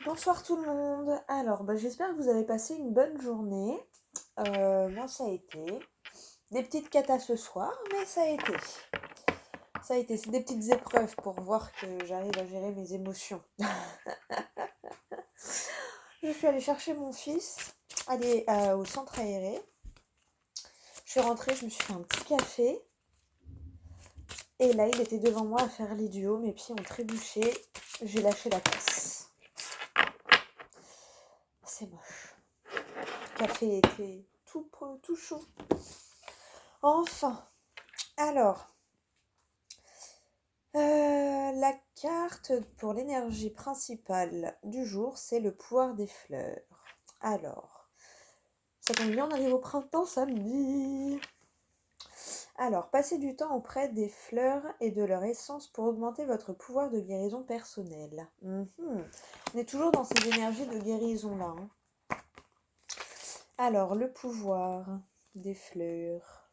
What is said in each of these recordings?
Bonsoir tout le monde. Alors, j'espère que vous avez passé une bonne journée. Moi, ça a été. Des petites catas ce soir, mais ça a été. Ça a été. C'est des petites épreuves pour voir que j'arrive à gérer mes émotions. Je suis allée chercher mon fils au centre aéré. Je suis rentrée, je me suis fait un petit café. Et là, il était devant moi à faire l'idiot. Mes pieds ont trébuché. J'ai lâché la caisse. C'est moche. Le café était tout chaud. Enfin. Alors, la carte pour l'énergie principale du jour, c'est le pouvoir des fleurs. Alors, ça tombe bien, on arrive au printemps samedi. Alors, passez du temps auprès des fleurs et de leur essence pour augmenter votre pouvoir de guérison personnelle. On est toujours dans ces énergies de guérison là. Alors, le pouvoir des fleurs.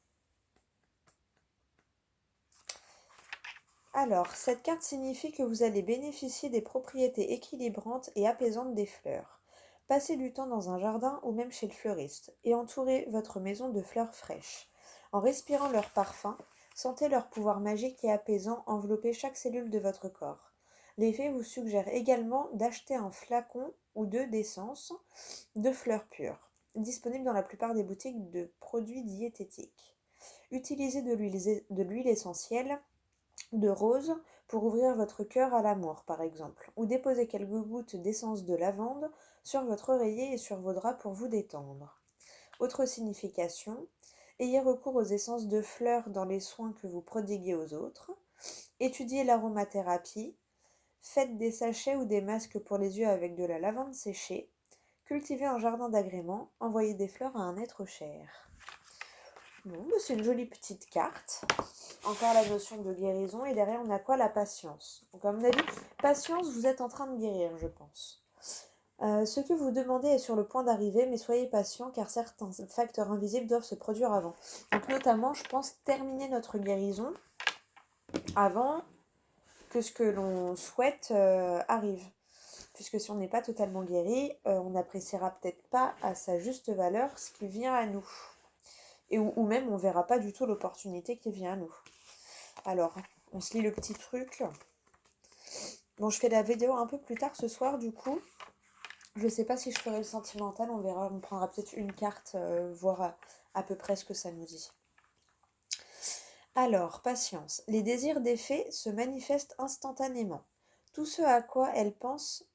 Alors, cette carte signifie que vous allez bénéficier des propriétés équilibrantes et apaisantes des fleurs. Passez du temps dans un jardin ou même chez le fleuriste et entourez votre maison de fleurs fraîches. En respirant leur parfum, sentez leur pouvoir magique et apaisant envelopper chaque cellule de votre corps. L'effet vous suggère également d'acheter un flacon ou deux d'essence de fleurs pures, disponible dans la plupart des boutiques de produits diététiques. Utilisez de l'huile essentielle de rose pour ouvrir votre cœur à l'amour, par exemple, ou déposez quelques gouttes d'essence de lavande sur votre oreiller et sur vos draps pour vous détendre. Autre signification, ayez recours aux essences de fleurs dans les soins que vous prodiguez aux autres. Étudiez l'aromathérapie. Faites des sachets ou des masques pour les yeux avec de la lavande séchée. Cultivez un jardin d'agrément. Envoyez des fleurs à un être cher. Bon, c'est une jolie petite carte. Encore la notion de guérison. Et derrière, on a quoi? La patience. Donc, à mon avis, patience, vous êtes en train de guérir, je pense. Ce que vous demandez est sur le point d'arriver, mais soyez patient car certains facteurs invisibles doivent se produire avant. Donc, notamment, je pense terminer notre guérison avant que ce que l'on souhaite arrive. Puisque si on n'est pas totalement guéri, on n'appréciera peut-être pas à sa juste valeur ce qui vient à nous. Ou même on verra pas du tout l'opportunité qui vient à nous. Alors, on se lit le petit truc. Bon, je fais la vidéo un peu plus tard ce soir, du coup. Je sais pas si je ferai le sentimental, on verra. On prendra peut-être une carte, voir à peu près ce que ça nous dit. Alors, patience. Les désirs des fées se manifestent instantanément. Tout ce à quoi elles pensent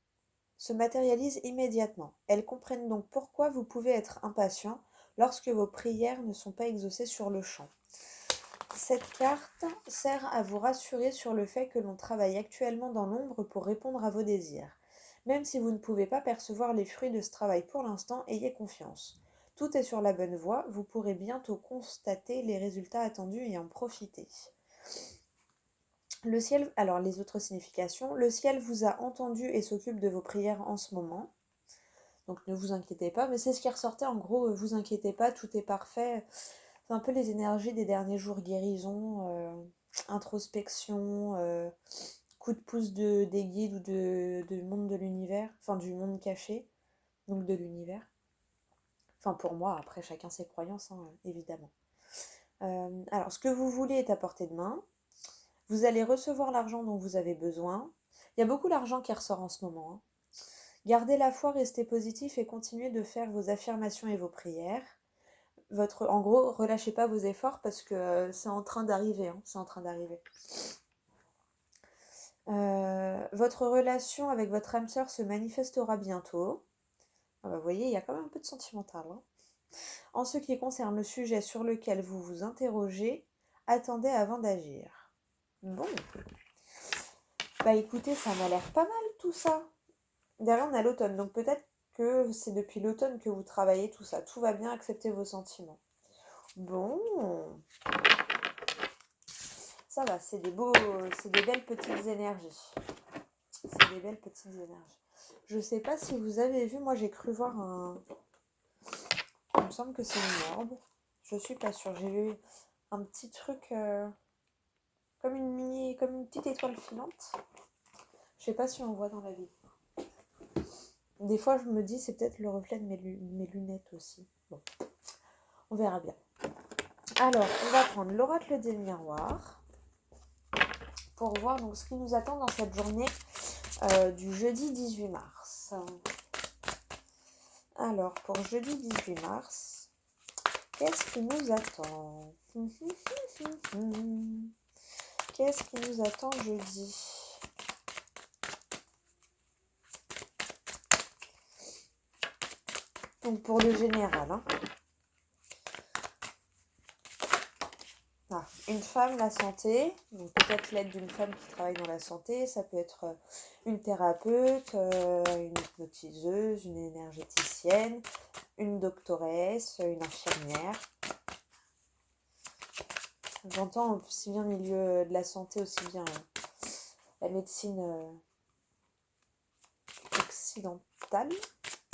se matérialise immédiatement. Elles comprennent donc pourquoi vous pouvez être impatient lorsque vos prières ne sont pas exaucées sur le champ. Cette carte sert à vous rassurer sur le fait que l'on travaille actuellement dans l'ombre pour répondre à vos désirs. Même si vous ne pouvez pas percevoir les fruits de ce travail pour l'instant, ayez confiance. Tout est sur la bonne voie, vous pourrez bientôt constater les résultats attendus et en profiter. Le ciel, alors les autres significations, le ciel vous a entendu et s'occupe de vos prières en ce moment. Donc ne vous inquiétez pas, mais c'est ce qui ressortait en gros, vous inquiétez pas, tout est parfait. C'est un peu les énergies des derniers jours, guérison, introspection, coup de pouce des guides ou du monde de l'univers, enfin du monde caché, donc de l'univers. Enfin pour moi, après chacun ses croyances, hein, évidemment. Alors ce que vous voulez est à portée de main. Vous allez recevoir l'argent dont vous avez besoin. Il y a beaucoup d'argent qui ressort en ce moment, hein. Gardez la foi, restez positif et continuez de faire vos affirmations et vos prières. En gros, relâchez pas vos efforts parce que c'est en train d'arriver, hein, c'est en train d'arriver. Votre relation avec votre âme sœur se manifestera bientôt. Ah bah, vous voyez, il y a quand même un peu de sentimental, hein. En ce qui concerne le sujet sur lequel vous vous interrogez, attendez avant d'agir. Bon, bah écoutez, ça m'a l'air pas mal tout ça. Derrière, on a l'automne, donc peut-être que c'est depuis l'automne que vous travaillez tout ça. Tout va bien, acceptez vos sentiments. Bon, ça va, c'est des belles petites énergies. C'est des belles petites énergies. Je sais pas si vous avez vu, moi j'ai cru voir il me semble que c'est une orbe. Je suis pas sûre. J'ai vu un petit truc comme une petite étoile filante. Je sais pas si on voit dans la vidéo. Des fois, je me dis, c'est peut-être le reflet de mes lunettes aussi. Bon, on verra bien. Alors, on va prendre l'oracle des miroirs pour voir donc ce qui nous attend dans cette journée du jeudi 18 mars. Alors, pour jeudi 18 mars, qu'est-ce qui nous attend? Qu'est-ce qui nous attend jeudi? Donc, pour le général, hein. Ah, une femme, la santé, donc peut-être l'aide d'une femme qui travaille dans la santé, ça peut être une thérapeute, une hypnotiseuse, une énergéticienne, une doctoresse, une infirmière. J'entends aussi bien le milieu de la santé, aussi bien la médecine occidentale,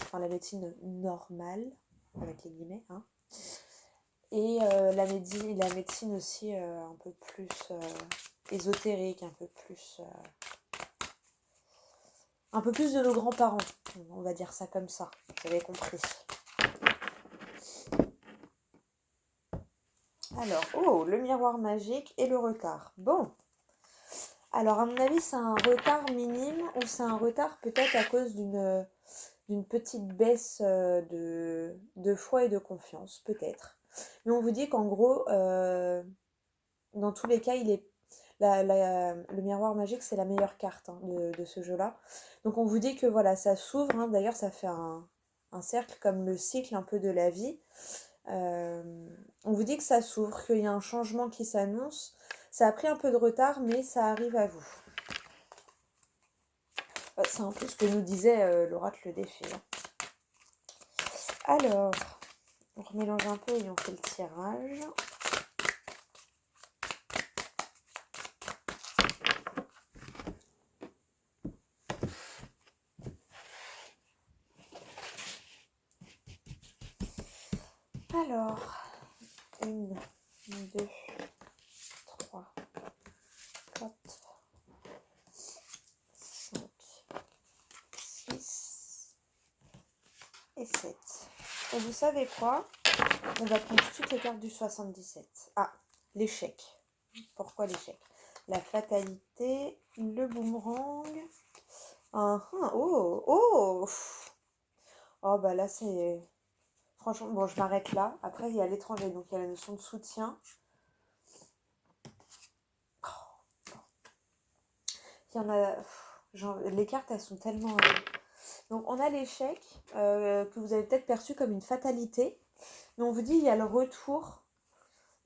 enfin la médecine normale, avec les guillemets, hein. Et la médecine aussi un peu plus ésotérique, un peu plus de nos grands-parents, on va dire ça comme ça, vous avez compris. Alors, oh, le miroir magique et le retard. Bon, alors à mon avis c'est un retard minime ou c'est un retard peut-être à cause d'une petite baisse de foi et de confiance, peut-être. Mais on vous dit qu'en gros, dans tous les cas, le miroir magique, c'est la meilleure carte hein, de ce jeu-là. Donc on vous dit que voilà, ça s'ouvre. Hein. D'ailleurs, ça fait un cercle comme le cycle un peu de la vie. On vous dit que ça s'ouvre, qu'il y a un changement qui s'annonce. Ça a pris un peu de retard, mais ça arrive à vous. C'est un peu ce que nous disait l'oracle des fées. Hein. Alors, on remélange un peu et on fait le tirage. Alors, 1, 2, 3, 4, 5, 6 et 7. Et vous savez quoi? On va prendre toutes les cartes du 77. Ah, l'échec. Pourquoi l'échec? La fatalité, le boomerang. Oh, oh, bah là c'est... Franchement, bon, je m'arrête là. Après, il y a l'étranger, donc il y a la notion de soutien. Il y en a... Genre, les cartes, elles sont tellement... Donc, on a l'échec, que vous avez peut-être perçu comme une fatalité. Mais on vous dit, il y a le retour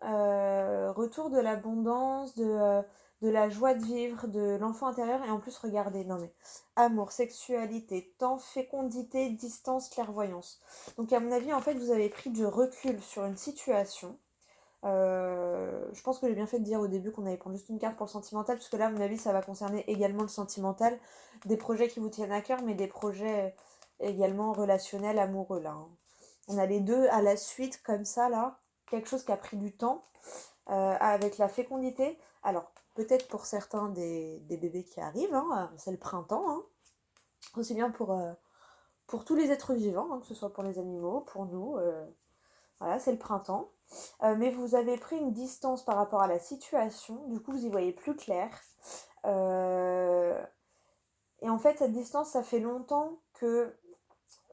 de l'abondance, de la joie de vivre, de l'enfant intérieur. Et en plus, regardez, non mais, amour, sexualité, temps, fécondité, distance, clairvoyance. Donc à mon avis, en fait, vous avez pris du recul sur une situation. Je pense que j'ai bien fait de dire au début qu'on allait prendre juste une carte pour le sentimental, parce que là, à mon avis, ça va concerner également le sentimental, des projets qui vous tiennent à cœur, mais des projets également relationnels, amoureux, là. Hein. On a les deux à la suite, comme ça, là. Quelque chose qui a pris du temps, avec la fécondité. Alors, peut-être pour certains des bébés qui arrivent, hein, c'est le printemps, hein. Aussi bien pour tous les êtres vivants, hein, que ce soit pour les animaux, pour nous, voilà, c'est le printemps. Mais vous avez pris une distance par rapport à la situation, du coup vous y voyez plus clair. Et en fait, cette distance, ça fait longtemps que...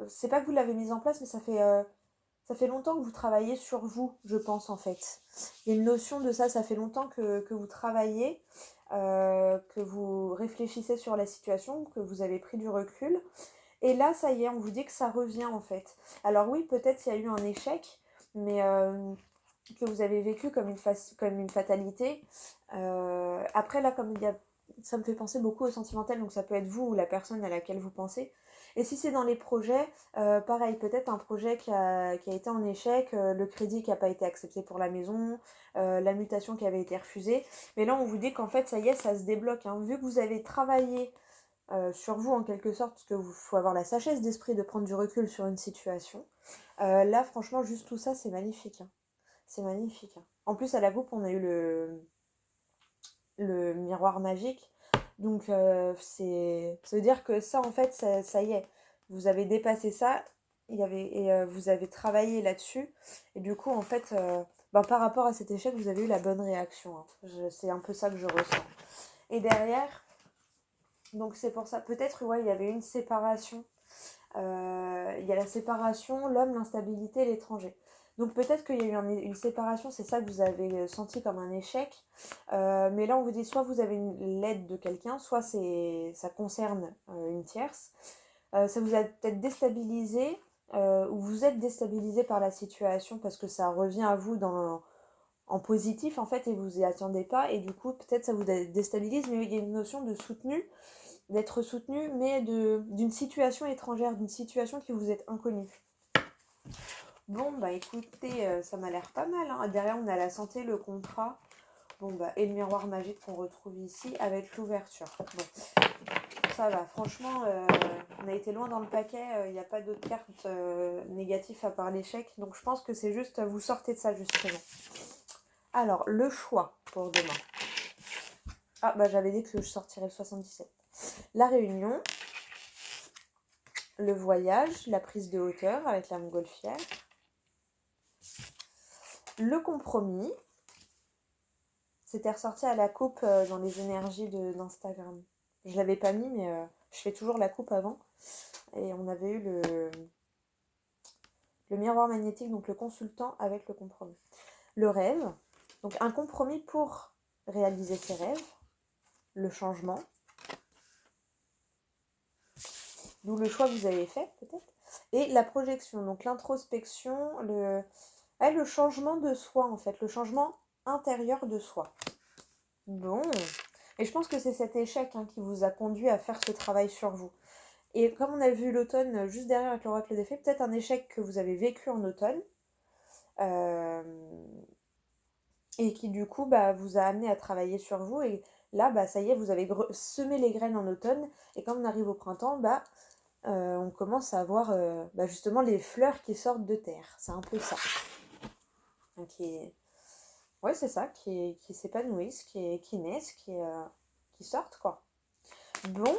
C'est pas que vous l'avez mise en place, mais ça fait longtemps que vous travaillez sur vous, je pense, en fait. Il y a une notion de ça, ça fait longtemps que vous travaillez, que vous réfléchissez sur la situation, que vous avez pris du recul. Et là, ça y est, on vous dit que ça revient, en fait. Alors oui, peut-être il y a eu un échec, mais que vous avez vécu comme une fatalité. Après, là, ça me fait penser beaucoup au sentimental, donc ça peut être vous ou la personne à laquelle vous pensez. Et si c'est dans les projets, pareil, peut-être un projet qui a été en échec, le crédit qui n'a pas été accepté pour la maison, la mutation qui avait été refusée. Mais là, on vous dit qu'en fait, ça y est, ça se débloque. Hein. Vu que vous avez travaillé sur vous en quelque sorte, parce qu'il faut avoir la sagesse d'esprit de prendre du recul sur une situation. Là, franchement, juste tout ça, c'est magnifique. Hein. C'est magnifique. Hein. En plus, à la coupe, on a eu le miroir magique. Donc, ça veut dire que ça, en fait, ça y est. vous avez dépassé ça, vous avez travaillé là-dessus. Et du coup, en fait, ben, par rapport à cet échec, vous avez eu la bonne réaction, hein. C'est un peu ça que je ressens. Et derrière, donc c'est pour ça, peut-être, ouais, il y avait une séparation. Il y a la séparation, l'homme, l'instabilité et l'étranger. Donc peut-être qu'il y a eu une séparation, c'est ça que vous avez senti comme un échec. Mais là, on vous dit soit vous avez l'aide de quelqu'un, soit ça concerne une tierce. Ça vous a peut-être déstabilisé, ou vous êtes déstabilisé par la situation parce que ça revient à vous en positif en fait et vous y attendez pas et du coup peut-être ça vous déstabilise, mais il y a une notion de soutenu, d'être soutenu, mais d'une situation étrangère, d'une situation qui vous est inconnue. Bon bah écoutez, ça m'a l'air pas mal, hein. Derrière on a la santé, le contrat, bon bah et le miroir magique qu'on retrouve ici avec l'ouverture. Bon, ça va, franchement, on a été loin dans le paquet, il n'y a pas d'autres cartes négatives à part l'échec, donc je pense que c'est juste, vous sortez de ça justement. Alors, le choix pour demain. Ah bah j'avais dit que je sortirais le 77. La réunion, le voyage, la prise de hauteur avec la montgolfière, le compromis, c'était ressorti à la coupe dans les énergies d'Instagram. Je l'avais pas mis, mais je fais toujours la coupe avant. Et on avait eu le miroir magnétique, donc le consultant avec le compromis. Le rêve, donc un compromis pour réaliser ses rêves, le changement, d'où le choix que vous avez fait peut-être, et la projection, donc l'introspection, le changement de soi en fait, le changement intérieur de soi. Bon, et je pense que c'est cet échec qui vous a conduit à faire ce travail sur vous. Et comme on a vu l'automne juste derrière avec l'oracle des fées, peut-être un échec que vous avez vécu en automne, et qui du coup vous a amené à travailler sur vous. Et là, ça y est, vous avez semé les graines en automne, et quand on arrive au printemps, on commence à voir justement les fleurs qui sortent de terre. C'est un peu ça. Donc, ouais, c'est ça, qui s'épanouissent, qui naissent, qui sortent, quoi. Bon,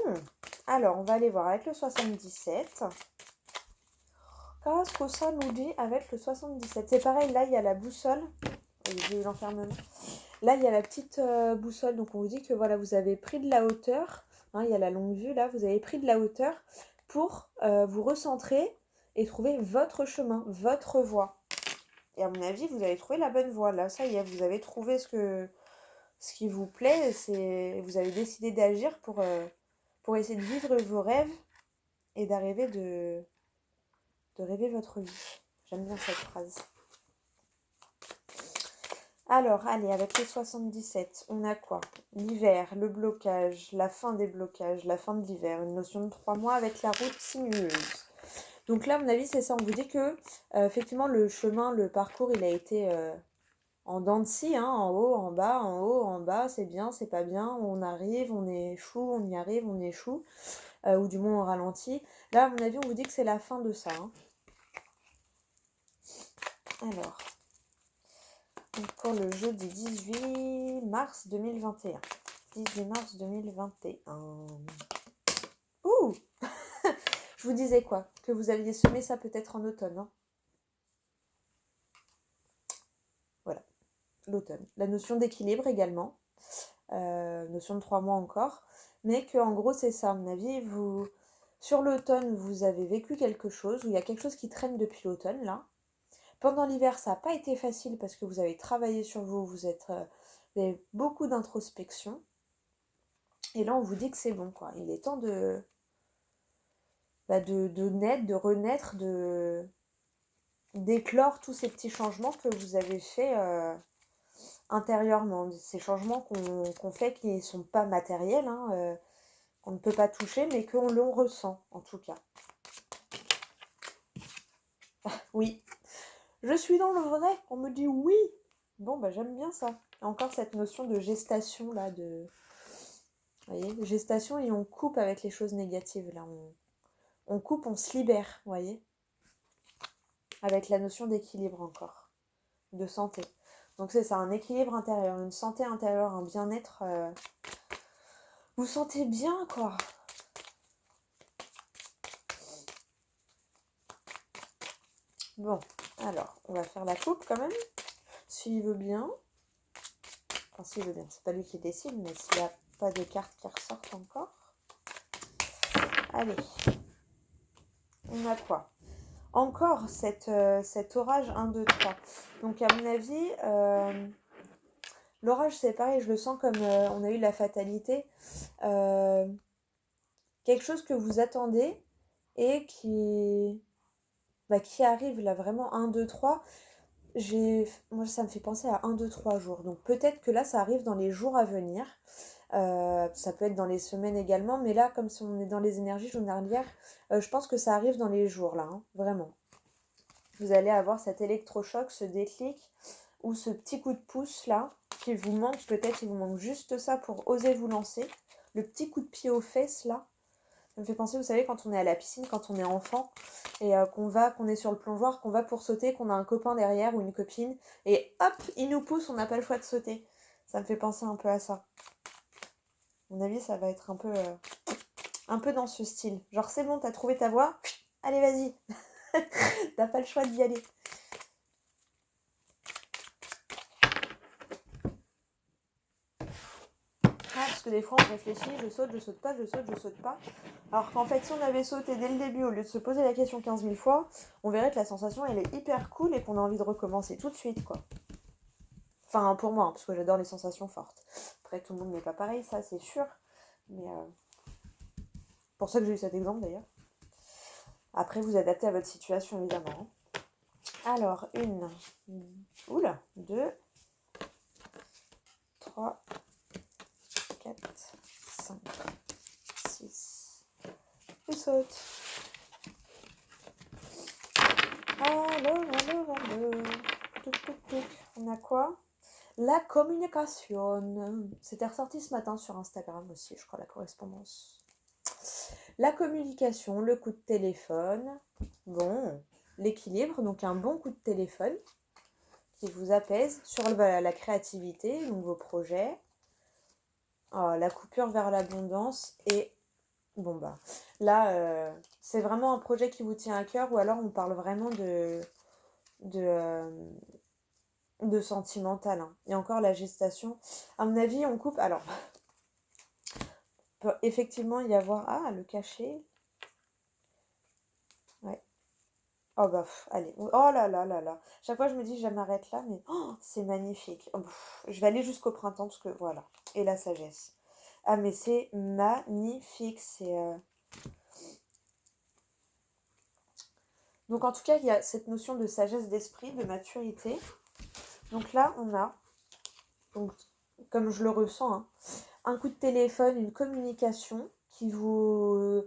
alors on va aller voir avec le 77. Qu'est-ce que ça nous dit avec le 77? C'est pareil, là il y a la boussole. J'ai eu l'enfermement. Là il y a la petite boussole, donc on vous dit que voilà, vous avez pris de la hauteur. Hein, il y a la longue vue là, vous avez pris de la hauteur pour vous recentrer et trouver votre chemin, votre voie. Et à mon avis, vous avez trouvé la bonne voie. Là, ça y est, vous avez trouvé ce qui vous plaît. Vous avez décidé d'agir pour essayer de vivre vos rêves et d'arriver de rêver votre vie. J'aime bien cette phrase. Alors, allez, avec les 77, on a quoi? L'hiver, le blocage, la fin des blocages, la fin de l'hiver, une notion de 3 mois avec la route sinueuse. Donc là, à mon avis, c'est ça. On vous dit que, effectivement, le chemin, le parcours, il a été en dents de scie, en haut, en bas, c'est bien, c'est pas bien, on arrive, on échoue, on y arrive, on échoue, ou du moins on ralentit. Là, à mon avis, on vous dit que c'est la fin de ça. Alors, pour le jeudi 18 mars 2021. 18 mars 2021. Ouh Je vous disais quoi? Que vous aviez semé ça peut-être en automne. Voilà, l'automne. La notion d'équilibre également. Notion de 3 mois encore. Mais que en gros, c'est ça, à mon avis. Sur l'automne, vous avez vécu quelque chose, ou il y a quelque chose qui traîne depuis l'automne, là. Pendant l'hiver, ça n'a pas été facile parce que vous avez travaillé sur vous, vous avez beaucoup d'introspection. Et là, on vous dit que c'est bon, quoi. Il est temps de naître, de renaître, d'éclore tous ces petits changements que vous avez faits intérieurement. Ces changements qu'on fait qui ne sont pas matériels, qu'on ne peut pas toucher, mais qu'on le ressent, en tout cas. Oui, je suis dans le vrai. On me dit oui. Bon, j'aime bien ça. Encore cette notion de gestation, là, Vous voyez, gestation, et on coupe avec les choses négatives, là. On coupe, on se libère, vous voyez. Avec la notion d'équilibre encore, de santé. Donc c'est ça, un équilibre intérieur, une santé intérieure, un bien-être. Vous sentez bien, quoi. Bon, alors, on va faire la coupe quand même, s'il veut bien. Enfin, s'il veut bien, c'est pas lui qui décide, mais s'il n'y a pas de cartes qui ressortent encore. Allez, on a quoi? Encore cet orage 1, 2, 3. Donc à mon avis, l'orage c'est pareil, je le sens comme on a eu la fatalité. Euh, Quelque chose que vous attendez et qui arrive là vraiment 1, 2, 3. Moi ça me fait penser à 1, 2, 3 jours. Donc peut-être que là ça arrive dans les jours à venir. Ça peut être dans les semaines également, mais là comme si on est dans les énergies journalières, je pense que ça arrive dans les jours là, hein, vraiment. Vous allez avoir cet électrochoc, ce déclic ou ce petit coup de pouce là qui vous manque, peut-être il vous manque juste ça pour oser vous lancer. Le petit coup de pied aux fesses là. Ça me fait penser, vous savez, quand on est à la piscine, quand on est enfant et qu'on est sur le plongeoir, qu'on va pour sauter, qu'on a un copain derrière ou une copine et hop, il nous pousse, on n'a pas le choix de sauter. Ça me fait penser un peu à ça. À mon avis, ça va être un peu dans ce style. Genre, c'est bon, t'as trouvé ta voie, allez, vas-y. T'as pas le choix d'y aller. Parce que des fois on réfléchit, je saute pas, je saute pas. Alors qu'en fait si on avait sauté dès le début au lieu de se poser la question 15 000 fois, on verrait que la sensation elle est hyper cool et qu'on a envie de recommencer tout de suite quoi. Enfin pour moi, hein, parce que j'adore les sensations fortes. Après tout le monde n'est pas pareil, ça c'est sûr. Mais pour ça que j'ai eu cet exemple d'ailleurs. Après vous adaptez à votre situation évidemment. Alors oula, 2, 3, 4, 5, 6. Je saute. Alors. On a quoi? La communication. C'était ressorti ce matin sur Instagram aussi, je crois, la correspondance. La communication, le coup de téléphone. Bon, l'équilibre, donc un bon coup de téléphone qui vous apaise sur la créativité, donc vos projets. La coupure vers l'abondance et bon bah là c'est vraiment un projet qui vous tient à cœur ou alors on parle vraiment de, de sentimental, hein. Et encore la gestation. À mon avis, on coupe. Alors, peut effectivement y avoir. Ah, le cachet. Ouais. Oh bah, allez. Oh là là là là. Chaque fois, je me dis, je m'arrête là, mais c'est magnifique. Oh, je vais aller jusqu'au printemps parce que voilà. Et la sagesse. Ah, mais c'est magnifique. Donc, en tout cas, il y a cette notion de sagesse d'esprit, de maturité. Donc là, on a, donc, comme je le ressens, hein, un coup de téléphone, une communication qui vous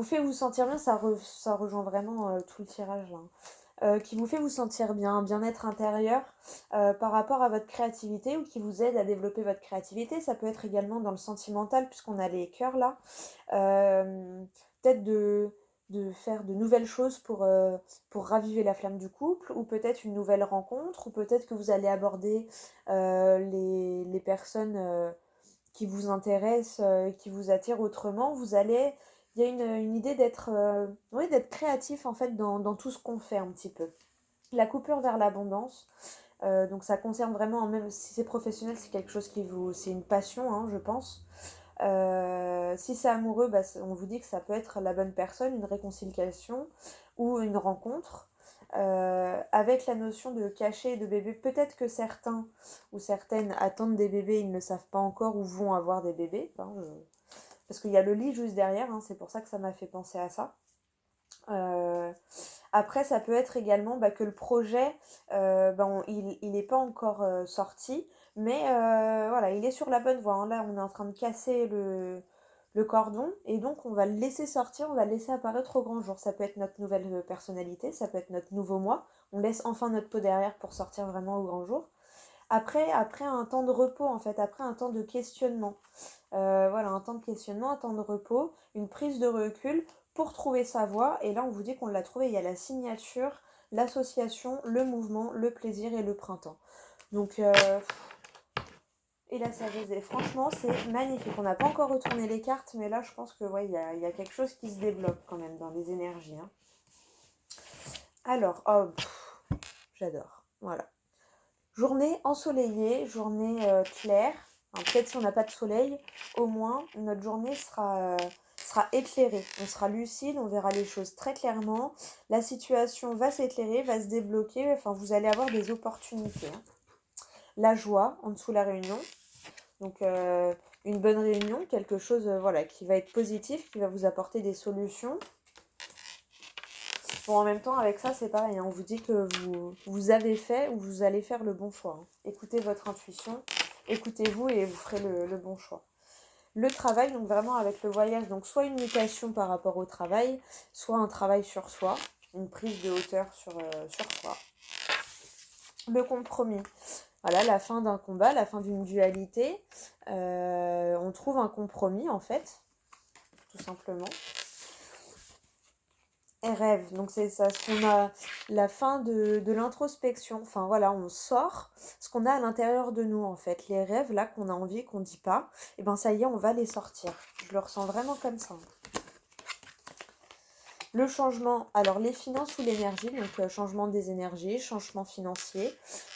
fait vous sentir bien, ça rejoint vraiment tout le tirage là, hein. Qui vous fait vous sentir bien, un bien-être intérieur par rapport à votre créativité ou qui vous aide à développer votre créativité. Ça peut être également dans le sentimental puisqu'on a les cœurs là. Peut-être de faire de nouvelles choses pour raviver la flamme du couple, ou peut-être une nouvelle rencontre, ou peut-être que vous allez aborder les personnes qui vous intéressent, qui vous attirent autrement. Il y a une idée oui, d'être créatif en fait dans tout ce qu'on fait un petit peu. La coupure vers l'abondance, donc ça concerne vraiment, même si c'est professionnel, c'est quelque chose c'est une passion, hein, je pense. Si c'est amoureux, on vous dit que ça peut être la bonne personne, une réconciliation ou une rencontre. Avec la notion de cachet et de bébé, peut-être que certains ou certaines attendent des bébés, ils ne savent pas encore ou vont avoir des bébés. Parce qu'il y a le lit juste derrière, hein, c'est pour ça que ça m'a fait penser à ça. Après, ça peut être également que le projet, il n'est pas encore sorti, mais voilà, il est sur la bonne voie, hein. Là, on est en train de casser le cordon, et donc on va le laisser sortir, on va le laisser apparaître au grand jour. Ça peut être notre nouvelle personnalité, ça peut être notre nouveau moi. On laisse enfin notre peau derrière pour sortir vraiment au grand jour. Après un temps de repos, en fait, après un temps de questionnement. Voilà, un temps de questionnement, un temps de repos, une prise de recul pour trouver sa voie. Et là, on vous dit qu'on l'a trouvé. Il y a la signature, l'association, le mouvement, le plaisir et le printemps. Donc, et la sagesse. Et franchement, c'est magnifique. On n'a pas encore retourné les cartes, mais là, je pense que ouais, il y a quelque chose qui se développe quand même dans les énergies, hein. Alors, oh, j'adore. Voilà. Journée ensoleillée, journée claire. Enfin, peut-être si on n'a pas de soleil, au moins notre journée sera éclairée. On sera lucide, on verra les choses très clairement. La situation va s'éclairer, va se débloquer. Enfin, vous allez avoir des opportunités, hein. La joie en dessous de la réunion. Donc, une bonne réunion, quelque chose voilà, qui va être positif, qui va vous apporter des solutions. Bon, en même temps, avec ça, c'est pareil, hein. On vous dit que vous avez fait ou vous allez faire le bon choix, hein. Écoutez votre intuition, écoutez-vous et vous ferez le bon choix. Le travail, donc vraiment avec le voyage, donc soit une mutation par rapport au travail, soit un travail sur soi, une prise de hauteur sur soi. Le compromis, voilà, la fin d'un combat, la fin d'une dualité. On trouve un compromis en fait, tout simplement. Et rêve, donc c'est ça, ce qu'on a, la fin de l'introspection. Enfin voilà, on sort ce qu'on a à l'intérieur de nous en fait. Les rêves là qu'on a envie, qu'on dit pas, et ben ça y est, on va les sortir. Je le ressens vraiment comme ça. Le changement, alors les finances ou l'énergie, donc changement des énergies, changement financier.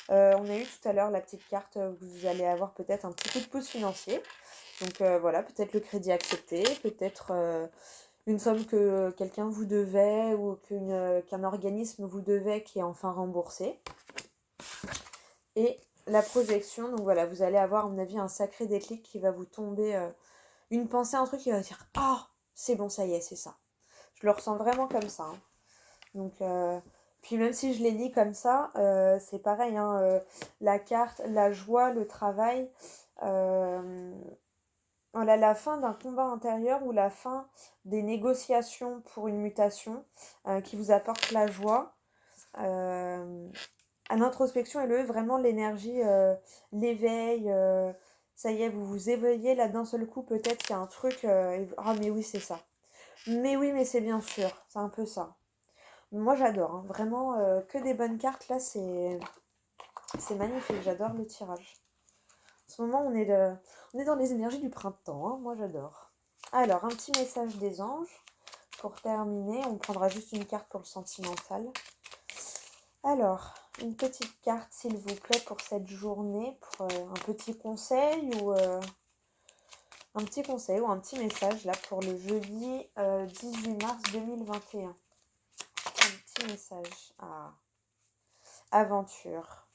On a eu tout à l'heure la petite carte où vous allez avoir peut-être un petit coup de pouce financier. Donc voilà, peut-être le crédit accepté, peut-être une somme que quelqu'un vous devait ou qu'un organisme vous devait qui est enfin remboursé. Et la projection, donc voilà, vous allez avoir à mon avis un sacré déclic qui va vous tomber, une pensée, un truc qui va dire « Ah, c'est bon, ça y est, c'est ça ». Je le ressens vraiment comme ça, hein. Donc, puis même si je les lis comme ça, c'est pareil, hein, la carte, la joie, le travail, voilà, la fin d'un combat intérieur ou la fin des négociations pour une mutation qui vous apporte la joie. À l'introspection et vraiment l'énergie, l'éveil. Ça y est, vous vous éveillez là d'un seul coup, peut-être qu'il y a un truc. Ah, mais oui, c'est ça. Mais oui, mais c'est bien sûr. C'est un peu ça. Moi, j'adore, hein. Vraiment, que des bonnes cartes là, c'est magnifique. J'adore le tirage. En ce moment, on est dans les énergies du printemps, hein. Moi, j'adore. Alors, un petit message des anges. Pour terminer, on prendra juste une carte pour le sentimental. Alors, une petite carte, s'il vous plaît, pour cette journée, pour un petit conseil ou un petit message là pour le jeudi 18 mars 2021. Un petit message. Ah, aventure.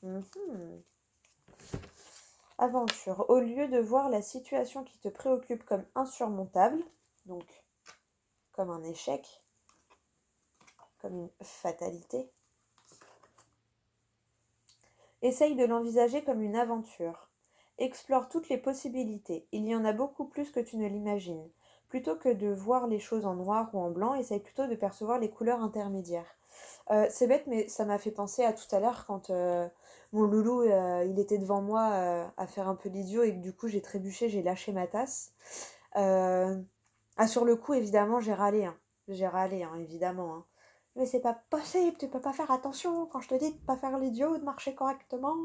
Aventure. Au lieu de voir la situation qui te préoccupe comme insurmontable, donc comme un échec, comme une fatalité, essaye de l'envisager comme une aventure. Explore toutes les possibilités. Il y en a beaucoup plus que tu ne l'imagines. Plutôt que de voir les choses en noir ou en blanc, essaye plutôt de percevoir les couleurs intermédiaires. C'est bête, mais ça m'a fait penser à tout à l'heure quand mon loulou, il était devant moi à faire un peu l'idiot et que du coup j'ai trébuché, j'ai lâché ma tasse. Euh, Ah, sur le coup, évidemment, j'ai râlé, hein. J'ai râlé, hein, évidemment, hein. Mais c'est pas possible, tu peux pas faire attention quand je te dis de pas faire l'idiot, de marcher correctement.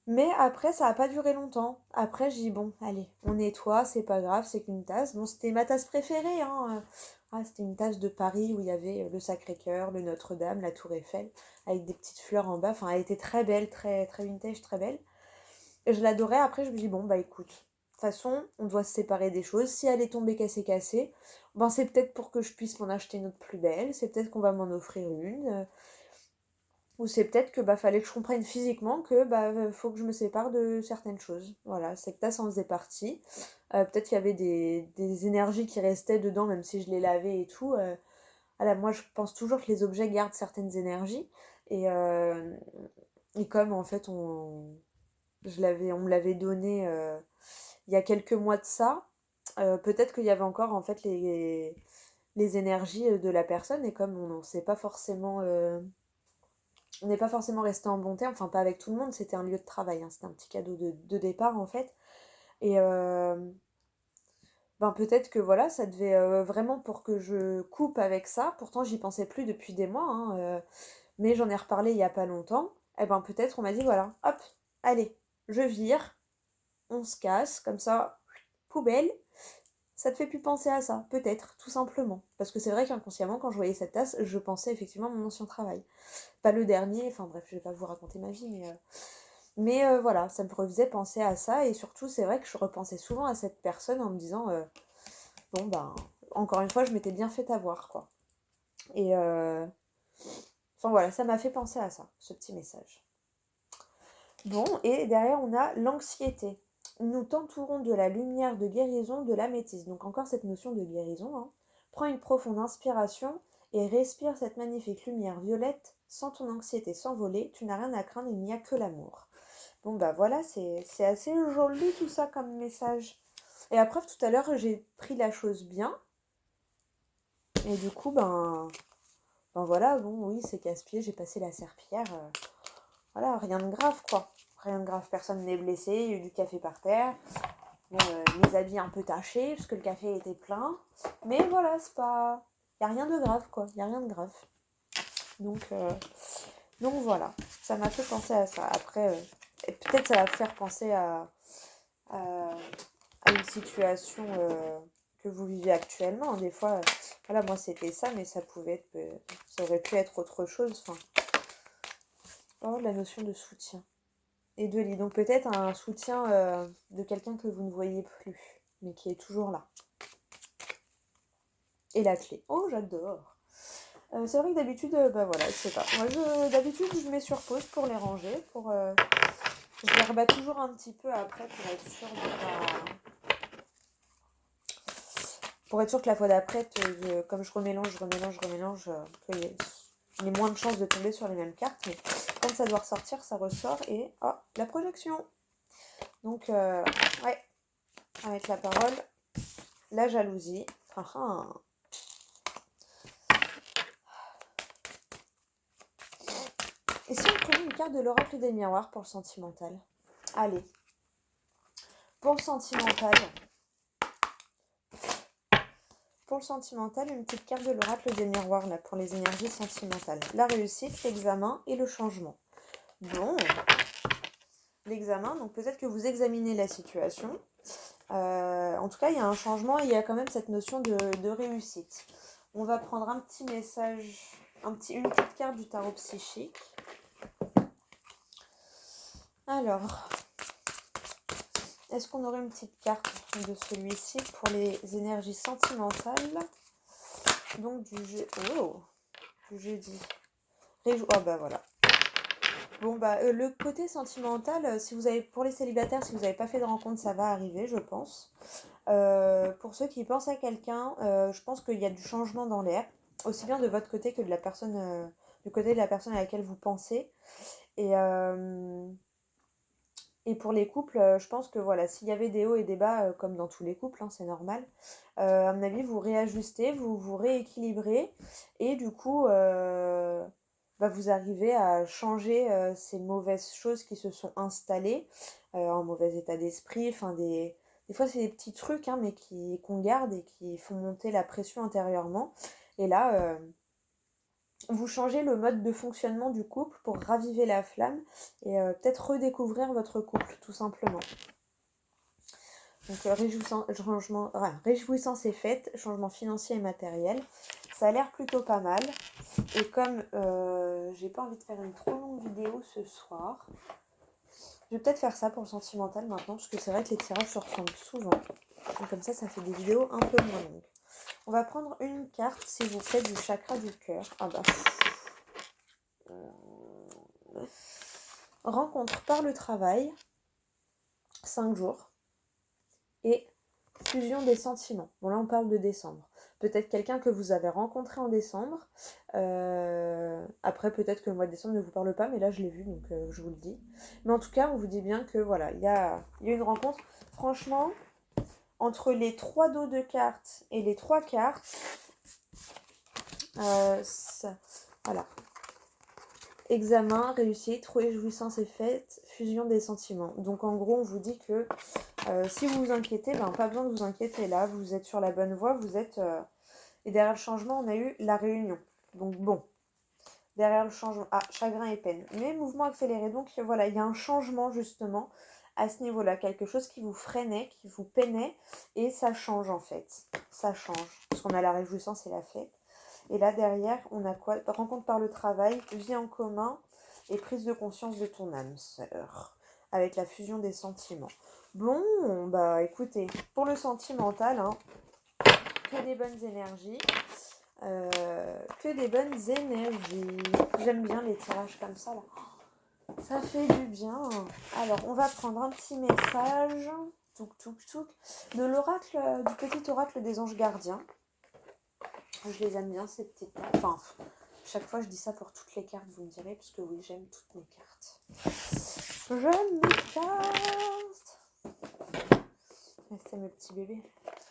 Mais après, ça a pas duré longtemps. Après, j'ai dit, bon, allez, on nettoie, c'est pas grave, c'est qu'une tasse. Bon, c'était ma tasse préférée, hein. Ah, c'était une tasse de Paris où il y avait le Sacré-Cœur, le Notre-Dame, la Tour Eiffel, avec des petites fleurs en bas. Enfin, elle était très belle, très, très vintage, très belle. Et je l'adorais. Après, je me dis, bon, bah écoute, de toute façon, on doit se séparer des choses. Si elle est tombée cassée, cassée, ben c'est peut-être pour que je puisse m'en acheter une autre plus belle. C'est peut-être qu'on va m'en offrir une. Ou c'est peut-être que bah fallait que je comprenne physiquement que bah faut que je me sépare de certaines choses. Voilà, cette tasse en faisait partie. Peut-être qu'il y avait des énergies qui restaient dedans, même si je les lavais et tout. Voilà, moi je pense toujours que les objets gardent certaines énergies. Et, euh, et comme en fait on me l'avait donné il y a quelques mois de ça, peut-être qu'il y avait encore en fait les énergies de la personne. Et comme on sait pas forcément. On n'est pas forcément resté en bon terme, enfin pas avec tout le monde, c'était un lieu de travail, hein, c'était un petit cadeau de départ en fait. Et ben peut-être que voilà, ça devait vraiment pour que je coupe avec ça, pourtant j'y pensais plus depuis des mois, hein, mais j'en ai reparlé il y a pas longtemps, et ben peut-être on m'a dit voilà, hop, allez, je vire, on se casse, comme ça, poubelle, Ça te fait plus penser à ça, peut-être, tout simplement. Parce que c'est vrai qu'inconsciemment, quand je voyais cette tasse, je pensais effectivement à mon ancien travail. Pas le dernier, enfin bref, je vais pas vous raconter ma vie, mais voilà, ça me faisait penser à ça, et surtout, c'est vrai que je repensais souvent à cette personne en me disant, bon ben, encore une fois, je m'étais bien fait avoir, quoi. Et enfin voilà, ça m'a fait penser à ça, ce petit message. Bon, et derrière, on a l'anxiété. Nous t'entourons de la lumière de guérison de l'améthyste. Donc encore cette notion de guérison, hein. Prends une profonde inspiration et respire cette magnifique lumière violette. Sans ton anxiété s'envoler, tu n'as rien à craindre, il n'y a que l'amour. Bon bah voilà, c'est assez joli tout ça comme message. Et après, tout à l'heure, j'ai pris la chose bien. Et du coup, ben voilà, bon oui, c'est casse-pied, j'ai passé la serpillière. Voilà, rien de grave quoi. Rien de grave, personne n'est blessé, il y a eu du café par terre. Bon, mes habits un peu tachés, parce que le café était plein. Mais voilà, c'est pas... Il n'y a rien de grave quoi, il n'y a rien de grave. Donc voilà, ça m'a fait penser à ça. Après, peut-être ça va faire penser à, à une situation que vous vivez actuellement. Des fois, voilà, moi c'était ça, mais ça pouvait être, ça aurait pu être autre chose. Enfin, oh, la notion de soutien et de lit. Donc peut-être un soutien de quelqu'un que vous ne voyez plus, mais qui est toujours là. Et la clé. Oh, j'adore. C'est vrai que d'habitude, bah voilà, je sais pas. Moi, d'habitude, je mets sur pause pour les ranger, je les rebats toujours un petit peu après pour être sûre pour être sûr que la fois d'après, comme je remélange, qu'il y ait moins de chances de tomber sur les mêmes cartes. Mais quand ça doit ressortir, ça ressort. Et oh, la projection. Donc, ouais, avec la parole, la jalousie. Ah, ah. Et si on prenait une carte de l'oracle des miroirs pour le sentimental? Allez. Pour le sentimental, une petite carte de l'oracle des miroirs là, pour les énergies sentimentales. La réussite, l'examen et le changement. Bon, l'examen, donc peut-être que vous examinez la situation. En tout cas, il y a un changement et il y a quand même cette notion de réussite. On va prendre un petit message, une petite carte du tarot psychique. Alors, est-ce qu'on aurait une petite carte de celui-ci pour les énergies sentimentales? Donc du jeudi. Oh bah voilà. Bon bah le côté sentimental, si vous avez, pour les célibataires, si vous n'avez pas fait de rencontre, ça va arriver, je pense. Pour ceux qui pensent à quelqu'un, je pense qu'il y a du changement dans l'air, aussi bien de votre côté que de la personne, du côté de la personne à laquelle vous pensez. Et pour les couples, je pense que voilà, s'il y avait des hauts et des bas, comme dans tous les couples, hein, c'est normal, à mon avis, vous réajustez, vous vous rééquilibrez, et du coup, bah, vous arrivez à changer ces mauvaises choses qui se sont installées, en mauvais état d'esprit, enfin des fois c'est des petits trucs, hein, mais qu'on garde et qui font monter la pression intérieurement. Et là, vous changez le mode de fonctionnement du couple pour raviver la flamme et peut-être redécouvrir votre couple, tout simplement. Donc réjouissance et fête, changement financier et matériel. Ça a l'air plutôt pas mal. Et comme j'ai pas envie de faire une trop longue vidéo ce soir, je vais peut-être faire ça pour le sentimental maintenant, parce que c'est vrai que les tirages se ressemblent souvent. Et comme ça fait des vidéos un peu moins longues. On va prendre une carte, s'il vous plaît, du chakra du cœur. Ah bah... Rencontre par le travail, 5 jours, et fusion des sentiments. Bon là on parle de décembre. Peut-être quelqu'un que vous avez rencontré en décembre. Après peut-être que le mois de décembre ne vous parle pas, mais là je l'ai vu, donc je vous le dis. Mais en tout cas on vous dit bien que voilà, il y a une rencontre. Franchement, entre les 3 dos de cartes et les 3 cartes, voilà. Examen, réussite, réjouissance et fête, fusion des sentiments. Donc en gros, on vous dit que si vous vous inquiétez, pas besoin de vous inquiéter. Là, vous êtes sur la bonne voie, vous êtes... Et derrière le changement, on a eu la réunion. Donc bon, derrière le changement... Ah, chagrin et peine. Mais mouvement accéléré. Donc voilà, il y a un changement justement à ce niveau-là, quelque chose qui vous freinait, qui vous peinait, et ça change en fait. Ça change. Parce qu'on a la réjouissance et la fête. Et là derrière, on a quoi? Rencontre par le travail, vie en commun et prise de conscience de ton âme sœur. Avec la fusion des sentiments. Bon, bah écoutez, pour le sentimental, hein, que des bonnes énergies. Que des bonnes énergies. J'aime bien les tirages comme ça là. Ça fait du bien. Alors, on va prendre un petit message. Touk touk touk. De l'oracle, du petit oracle des anges gardiens. Je les aime bien ces petites cartes. Enfin, chaque fois je dis ça pour toutes les cartes, vous me direz, parce que oui, j'aime toutes mes cartes. J'aime mes cartes. C'est mes petits bébés.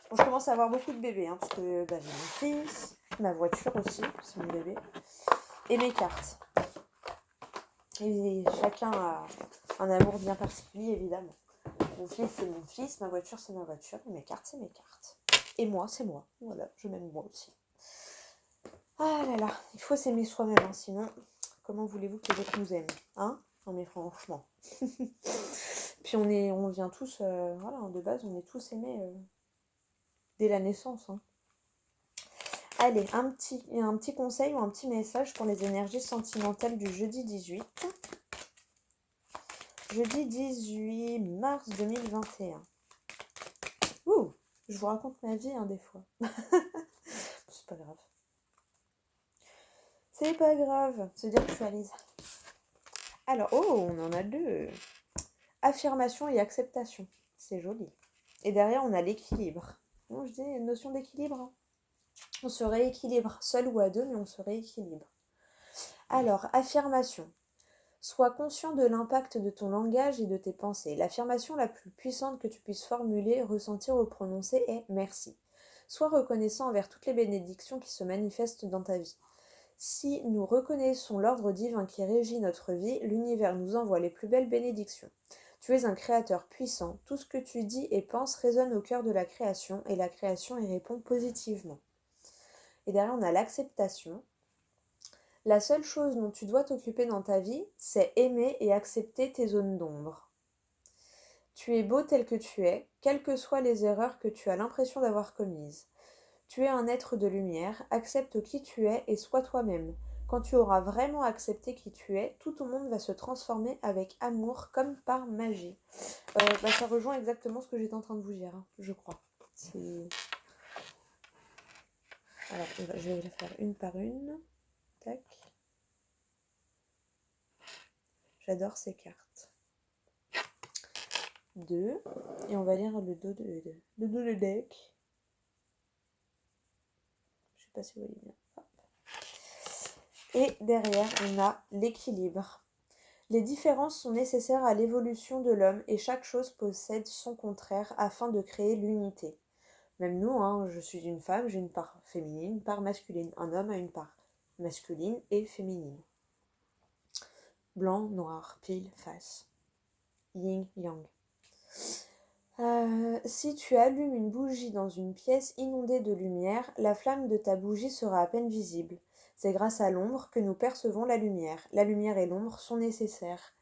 Bon, je commence à avoir beaucoup de bébés, hein, parce que bah, j'ai mon fils, ma voiture aussi, c'est mon bébé, et mes cartes. Et chacun a un amour bien particulier, évidemment. Mon fils, c'est mon fils, ma voiture, c'est ma voiture, et mes cartes, c'est mes cartes. Et moi, c'est moi. Voilà, je m'aime moi aussi. Ah là là, il faut s'aimer soi-même, hein, sinon, comment voulez-vous que les autres nous aiment, hein? Non mais franchement. Puis on vient tous, voilà, de base, on est tous aimés dès la naissance, hein. Allez, un petit conseil ou un petit message pour les énergies sentimentales du jeudi 18. Jeudi 18 mars 2021. Ouh, je vous raconte ma vie, hein, des fois. C'est pas grave. C'est pas grave, se dire que je suis à l'aise. Alors, oh, on en a deux. Affirmation et acceptation. C'est joli. Et derrière, on a l'équilibre. Bon, je dis une notion d'équilibre, hein. On se rééquilibre, seul ou à deux, mais on se rééquilibre. Alors, affirmation. Sois conscient de l'impact de ton langage et de tes pensées. L'affirmation la plus puissante que tu puisses formuler, ressentir ou prononcer est merci. Sois reconnaissant envers toutes les bénédictions qui se manifestent dans ta vie. Si nous reconnaissons l'ordre divin qui régit notre vie, l'univers nous envoie les plus belles bénédictions. Tu es un créateur puissant. Tout ce que tu dis et penses résonne au cœur de la création et la création y répond positivement. Et derrière, on a l'acceptation. La seule chose dont tu dois t'occuper dans ta vie, c'est aimer et accepter tes zones d'ombre. Tu es beau tel que tu es, quelles que soient les erreurs que tu as l'impression d'avoir commises. Tu es un être de lumière, accepte qui tu es et sois toi-même. Quand tu auras vraiment accepté qui tu es, tout ton monde va se transformer avec amour comme par magie. Ça rejoint exactement ce que j'étais en train de vous dire, hein, je crois. Alors, je vais les faire une par une. Tac. J'adore ces cartes. 2. Et on va lire le dos de deck. Je sais pas si vous voyez bien. Hop. Et derrière, on a l'équilibre. Les différences sont nécessaires à l'évolution de l'homme et chaque chose possède son contraire afin de créer l'unité. Même nous, hein, je suis une femme, j'ai une part féminine, une part masculine. Un homme a une part masculine et féminine. Blanc, noir, pile, face. Yin, yang. Si tu allumes une bougie dans une pièce inondée de lumière, la flamme de ta bougie sera à peine visible. C'est grâce à l'ombre que nous percevons la lumière. La lumière et l'ombre sont nécessaires.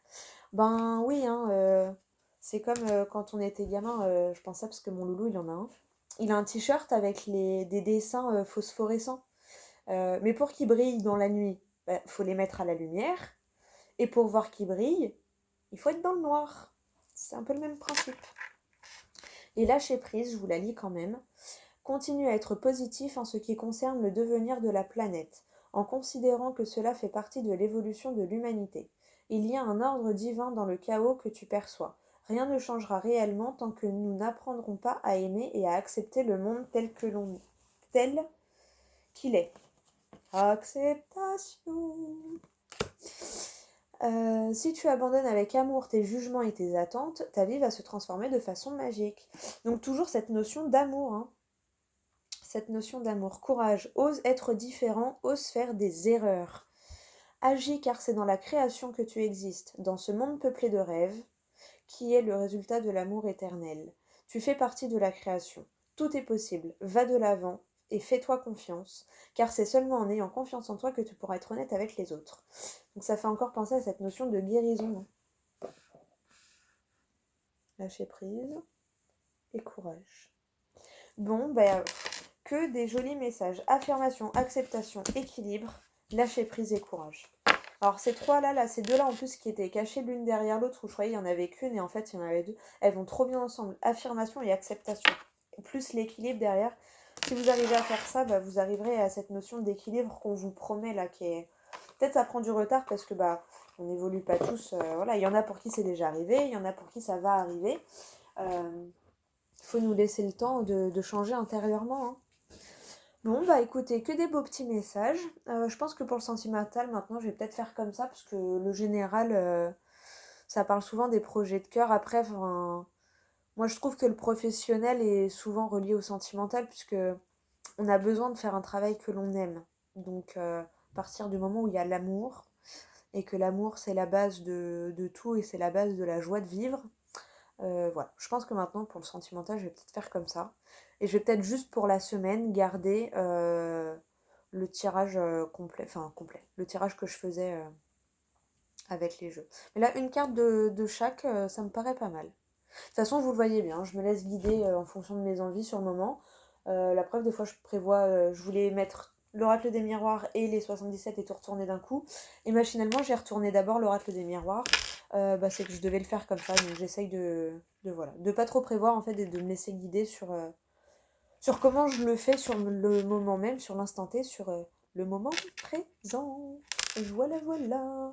Ben oui, hein, c'est comme quand on était gamin, je pense ça parce que mon loulou il en a un. Il a un t-shirt avec des dessins phosphorescents. Mais pour qu'il brille dans la nuit, faut les mettre à la lumière. Et pour voir qu'il brille, il faut être dans le noir. C'est un peu le même principe. Et lâcher prise, je vous la lis quand même. Continue à être positif en ce qui concerne le devenir de la planète, en considérant que cela fait partie de l'évolution de l'humanité. Il y a un ordre divin dans le chaos que tu perçois. Rien ne changera réellement tant que nous n'apprendrons pas à aimer et à accepter le monde tel qu'il est. Acceptation. Si tu abandonnes avec amour tes jugements et tes attentes, ta vie va se transformer de façon magique. Donc toujours cette notion d'amour, hein. Cette notion d'amour. Courage, ose être différent, ose faire des erreurs. Agis car c'est dans la création que tu existes, dans ce monde peuplé de rêves, qui est le résultat de l'amour éternel. Tu fais partie de la création. Tout est possible. Va de l'avant et fais-toi confiance, car c'est seulement en ayant confiance en toi que tu pourras être honnête avec les autres. Donc ça fait encore penser à cette notion de guérison. lâcher prise et courage. Bon, ben, que des jolis messages. Affirmation, acceptation, équilibre, lâcher prise et courage. Alors ces trois-là, ces deux-là en plus qui étaient cachées l'une derrière l'autre, où je croyais il y en avait qu'une et en fait il y en avait deux, elles vont trop bien ensemble. Affirmation et acceptation. Plus l'équilibre derrière. Si vous arrivez à faire ça, bah, vous arriverez à cette notion d'équilibre qu'on vous promet là, qui est... Peut-être ça prend du retard parce que bah on n'évolue pas tous. Voilà, il y en a pour qui c'est déjà arrivé, il y en a pour qui ça va arriver. Il faut nous laisser le temps de changer intérieurement. Hein. Bon, bah écoutez, que des beaux petits messages. Je pense que pour le sentimental, maintenant, je vais peut-être faire comme ça, parce que le général, ça parle souvent des projets de cœur. Après, moi, je trouve que le professionnel est souvent relié au sentimental, puisque on a besoin de faire un travail que l'on aime. Donc, à partir du moment où il y a l'amour, et que l'amour, c'est la base de tout, et c'est la base de la joie de vivre, voilà, je pense que maintenant pour le sentimental, je vais peut-être faire comme ça. Et je vais peut-être juste pour la semaine garder le tirage complet, le tirage que je faisais avec les jeux. Mais là, une carte de chaque, ça me paraît pas mal. De toute façon, vous le voyez bien, je me laisse guider en fonction de mes envies sur le moment. La preuve, des fois, je prévois, je voulais mettre l'oracle des miroirs et les 77 et tout retourner d'un coup. Et machinalement, j'ai retourné d'abord l'oracle des miroirs. C'est que je devais le faire comme ça, donc j'essaye voilà, de pas trop prévoir en fait et de me laisser guider sur comment je le fais sur le moment même, sur l'instant T, sur le moment présent. Voilà, voilà.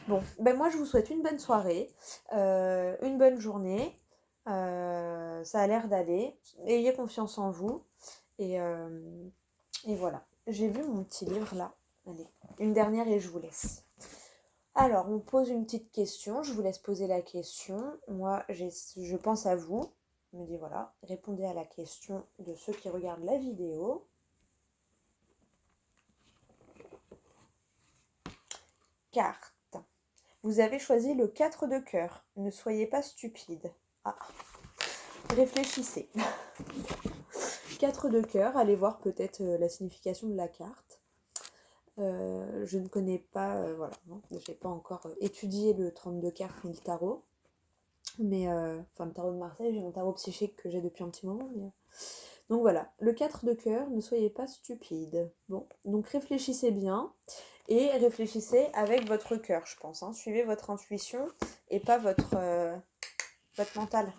Bon, ben moi je vous souhaite une bonne soirée, une bonne journée. Ça a l'air d'aller. Ayez confiance en vous. Et, euh, et voilà. J'ai vu mon petit livre là. Allez, une dernière et je vous laisse. Alors, on pose une petite question. Je vous laisse poser la question. Moi, je pense à vous. Je me dis voilà, répondez à la question de ceux qui regardent la vidéo. Carte. Vous avez choisi le 4 de cœur. Ne soyez pas stupide. Ah, réfléchissez. 4 de cœur, allez voir peut-être la signification de la carte. Je ne connais pas, voilà, j'ai pas encore étudié le 32 cartes ni le tarot. Mais, enfin le tarot de Marseille, j'ai mon tarot psychique que j'ai depuis un petit moment. Mais, donc voilà, le 4 de cœur, ne soyez pas stupide. Bon, donc réfléchissez bien. Et réfléchissez avec votre cœur, je pense. Hein. Suivez votre intuition et pas votre mental.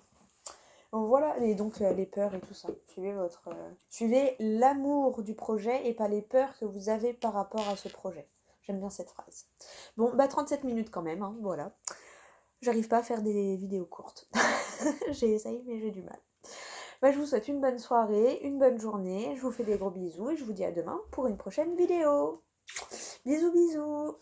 Donc voilà, et donc les peurs et tout ça. Suivez l'amour du projet et pas les peurs que vous avez par rapport à ce projet. J'aime bien cette phrase. Bon, 37 minutes quand même, hein, voilà. J'arrive pas à faire des vidéos courtes. J'ai essayé, mais j'ai du mal. Je vous souhaite une bonne soirée, une bonne journée. Je vous fais des gros bisous et je vous dis à demain pour une prochaine vidéo. Bisous, bisous.